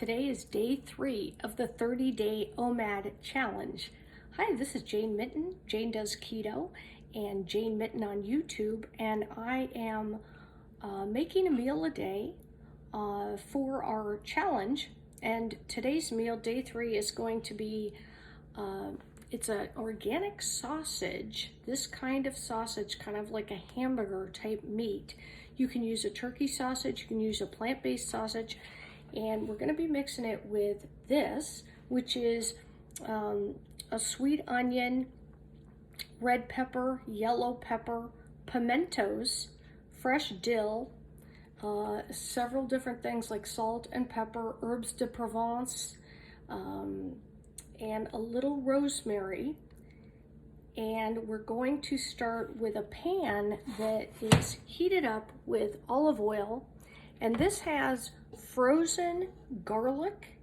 Today is day 3 of the 30-day OMAD challenge. Hi, this is Jane Mitten. Jane Does Keto and Jane Mitten on YouTube, and I am making a meal a day for our challenge. And today's meal, day 3, is going to be it's an organic sausage. This kind of sausage, kind of like a hamburger type meat. You can use a turkey sausage, you can use a plant-based sausage, and we're going to be mixing it with this, which is a sweet onion, red pepper, yellow pepper, pimentos, fresh dill, several different things like salt and pepper, herbs de Provence, and a little rosemary. And we're going to start with a pan that is heated up with olive oil, and this has frozen garlic,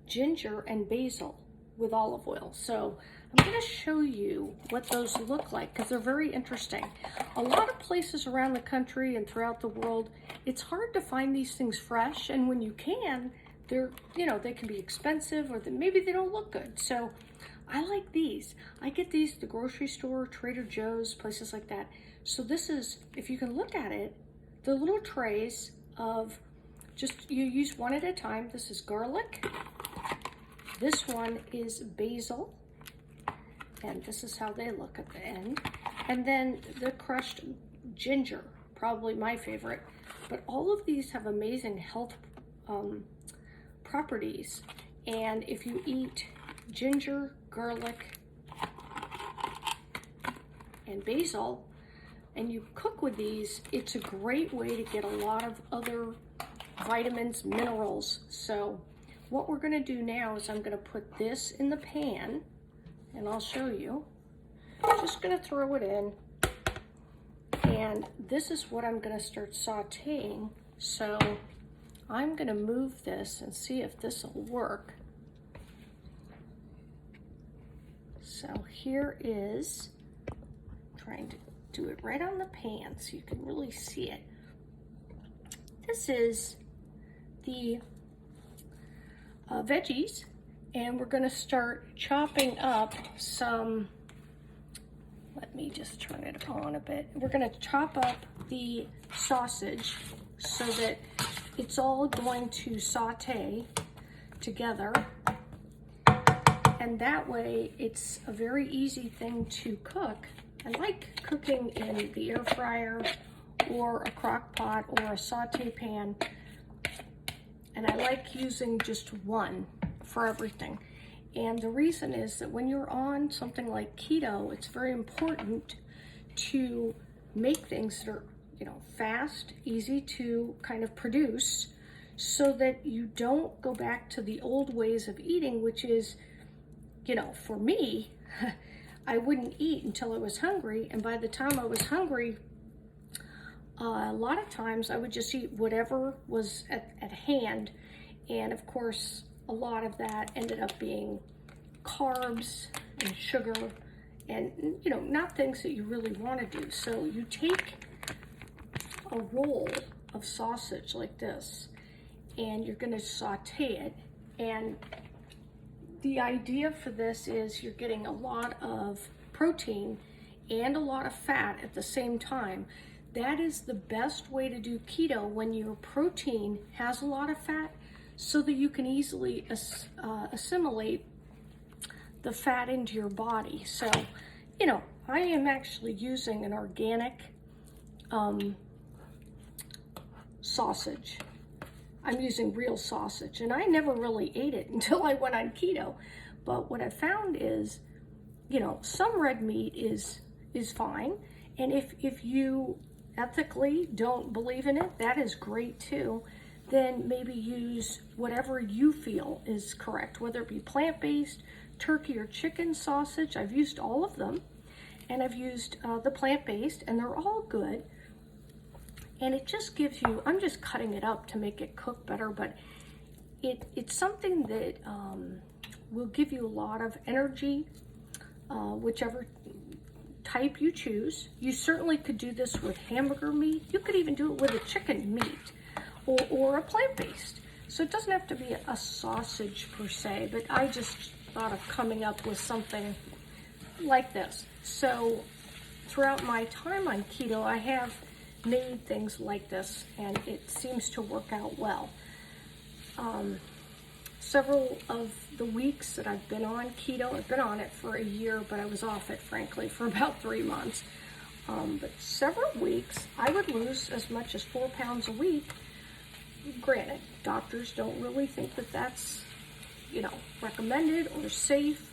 ginger, and basil with olive oil. So I'm going to show you what those look like because they're very interesting. A lot of places around the country and throughout the world, it's hard to find these things fresh, and when you can, they're, they can be expensive, or maybe they don't look good. So I like these. I get these at the grocery store, Trader Joe's, places like that. So this is, if you can look at it, the little trays of, you use one at a time. This is garlic. This one is basil. And this is how they look at the end. And then the crushed ginger, probably my favorite. But all of these have amazing health properties. And if you eat ginger, garlic, and basil, and you cook with these, it's a great way to get a lot of other vitamins, minerals. So what we're going to do now is I'm going to put this in the pan, and I'll show you. I'm just going to throw it in, and this is what I'm going to start sauteing. So I'm going to move this and see if this will work. So here is, trying to do it right on the pan so you can really see it. This is the veggies, and we're going to start chopping up some, let me just turn it on a bit. We're going to chop up the sausage so that it's all going to saute together, and that way it's a very easy thing to cook. I like cooking in the air fryer or a crock pot or a saute pan, and I like using just one for everything. And the reason is that when you're on something like keto, it's very important to make things that are, fast, easy to kind of produce, so that you don't go back to the old ways of eating, which is, for me, I wouldn't eat until I was hungry, and by the time I was hungry, a lot of times I would just eat whatever was at hand, and of course a lot of that ended up being carbs and sugar, and not things that you really want to do. So you take a roll of sausage like this, and you're going to saute it, and the idea for this is you're getting a lot of protein and a lot of fat at the same time. That is the best way to do keto, when your protein has a lot of fat, so that you can easily assimilate the fat into your body. So, I am actually using an organic sausage. I'm using real sausage, and I never really ate it until I went on keto. But what I found is, some red meat is fine, and if you ethically don't believe in it, that is great too. Then maybe use whatever you feel is correct, whether it be plant-based, turkey or chicken sausage. I've used all of them, and I've used the plant-based, and they're all good. And it just gives you, I'm just cutting it up to make it cook better, but it's something that will give you a lot of energy, whichever type you choose. You certainly could do this with hamburger meat. You could even do it with a chicken meat or a plant-based. So it doesn't have to be a sausage per se, but I just thought of coming up with something like this. So throughout my time on keto, I have made things like this, and it seems to work out well. Several of the weeks that I've been on keto, I've been on it for a year, but I was off it, frankly, for about 3 months. But several weeks, I would lose as much as 4 pounds a week. Granted, doctors don't really think that that's, recommended or safe.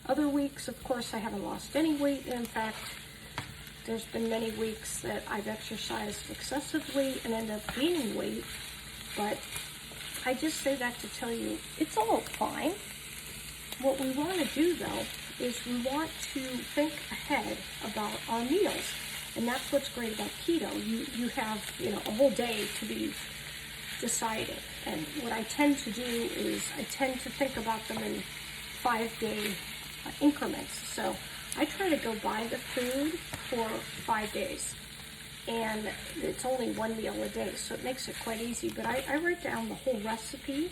Other weeks, of course, I haven't lost any weight. In fact, there's been many weeks that I've exercised excessively and end up gaining weight. But I just say that to tell you, it's all fine. What we want to do, though, is we want to think ahead about our meals. And that's what's great about keto. You have, a whole day to be deciding. And what I tend to do is I tend to think about them in 5-day increments. So I try to go buy the food for 5 days. And it's only 1 meal a day, so it makes it quite easy. But I write down the whole recipe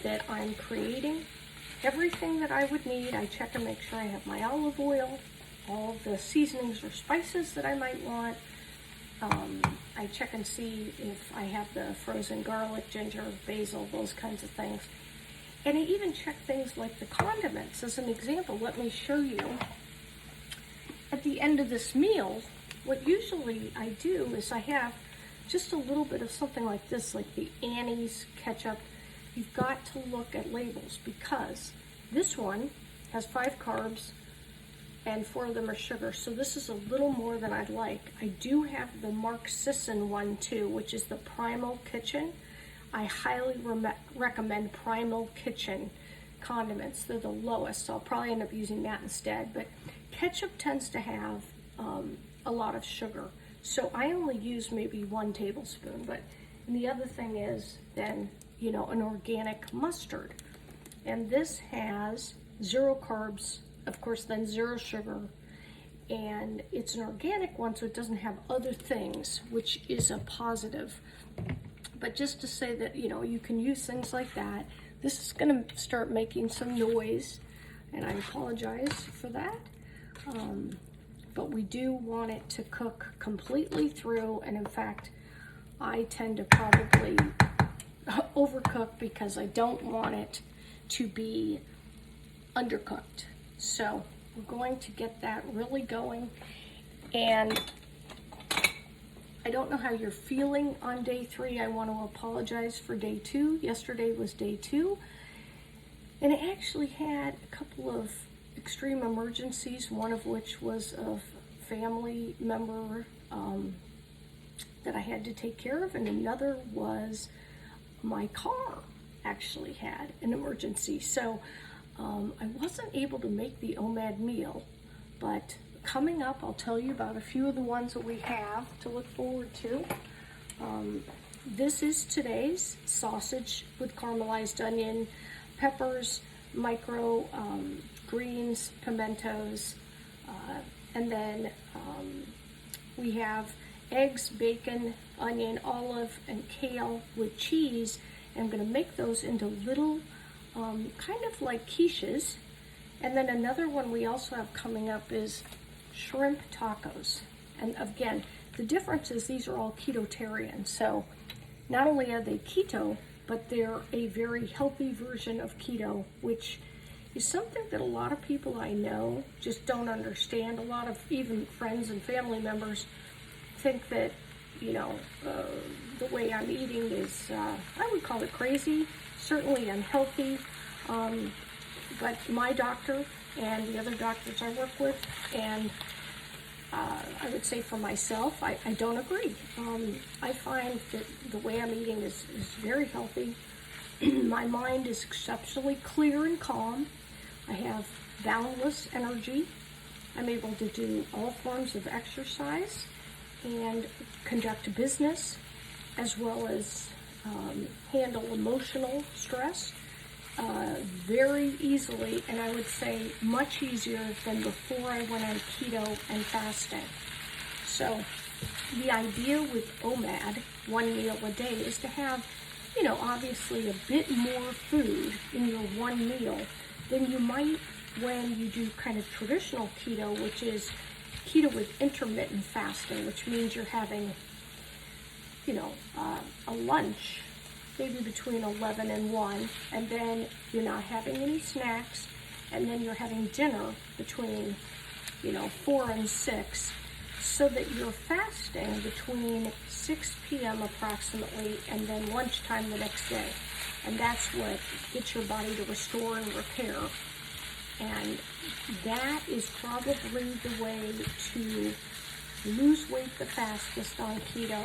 that I'm creating, everything that I would need. I check and make sure I have my olive oil, all the seasonings or spices that I might want. I check and see if I have the frozen garlic, ginger, basil, those kinds of things. And I even check things like the condiments. As an example, let me show you. At the end of this meal, what usually I do is I have just a little bit of something like this, like the Annie's ketchup. You've got to look at labels because this one has 5 carbs and 4 of them are sugar. So this is a little more than I'd like. I do have the Mark Sisson one too, which is the Primal Kitchen. I highly recommend Primal Kitchen condiments. They're the lowest, so I'll probably end up using that instead. But ketchup tends to have a lot of sugar, so I only use maybe 1 tablespoon. And the other thing is then, an organic mustard. And this has 0 carbs, of course, then 0 sugar. And it's an organic one, so it doesn't have other things, which is a positive. But just to say that, you can use things like that. This is going to start making some noise, and I apologize for that. But we do want it to cook completely through, and in fact, I tend to probably overcook because I don't want it to be undercooked. So we're going to get that really going, and I don't know how you're feeling on day 3. I want to apologize for day 2. Yesterday was day 2, and I actually had a couple of extreme emergencies, one of which was a family member that I had to take care of, and another was my car actually had an emergency. So I wasn't able to make the OMAD meal, but coming up I'll tell you about a few of the ones that we have to look forward to. This is today's sausage with caramelized onion, peppers, micro greens, pimentos, and then we have eggs, bacon, onion, olive, and kale with cheese. And I'm going to make those into little kind of like quiches. And then another one we also have coming up is shrimp tacos. And again, the difference is these are all ketotarian. So not only are they keto, but they're a very healthy version of keto, which is something that a lot of people I know just don't understand. A lot of even friends and family members think that, the way I'm eating is, I would call it crazy, certainly unhealthy. But my doctor and the other doctors I work with, and I would say for myself, I don't agree. I find that the way I'm eating is very healthy. My mind is exceptionally clear and calm. I have boundless energy. I'm able to do all forms of exercise and conduct business, as well as handle emotional stress very easily, and I would say much easier than before I went on keto and fasting. So the idea with OMAD, 1 meal a day, is to have you know, obviously a bit more food in your one meal than you might when you do kind of traditional keto, which is keto with intermittent fasting, which means you're having, you know, a lunch maybe between 11 and 1, and then you're not having any snacks, and then you're having dinner between, you know, 4 and 6, so that you're fasting between 6 p.m. approximately and then lunchtime the next day. And that's what gets your body to restore and repair. And that is probably the way to lose weight the fastest on keto,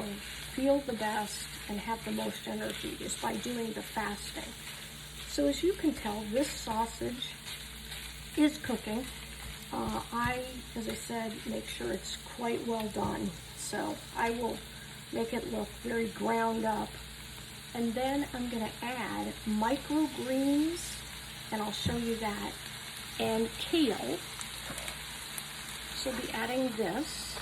feel the best, and have the most energy, is by doing the fasting. So as you can tell, this sausage is cooking. As I said, make sure it's quite well done. So I will make it look very ground up. And then I'm going to add microgreens, and I'll show you that, and kale. So I'll be adding this.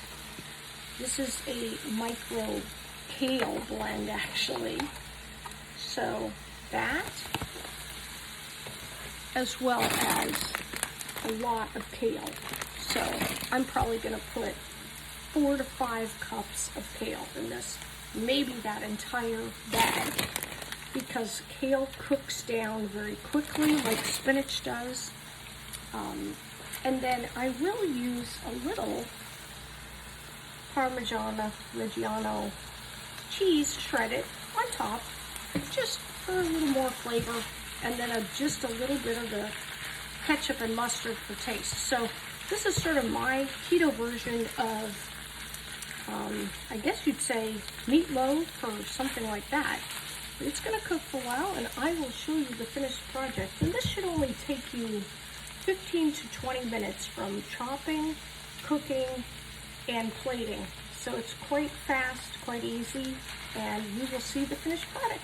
This is a micro kale blend, actually. So that, as well as a lot of kale. So I'm probably going to put 4 to 5 cups of kale in this, maybe that entire bag, because kale cooks down very quickly like spinach does. And then I will use a little Parmigiano Reggiano cheese shredded on top, just for a little more flavor, and then just a little bit of the ketchup and mustard for taste. So this is sort of my keto version of, I guess you'd say meatloaf or something like that. But it's going to cook for a while, and I will show you the finished project. And this should only take you 15 to 20 minutes from chopping, cooking, and plating. So it's quite fast, quite easy, and you will see the finished product.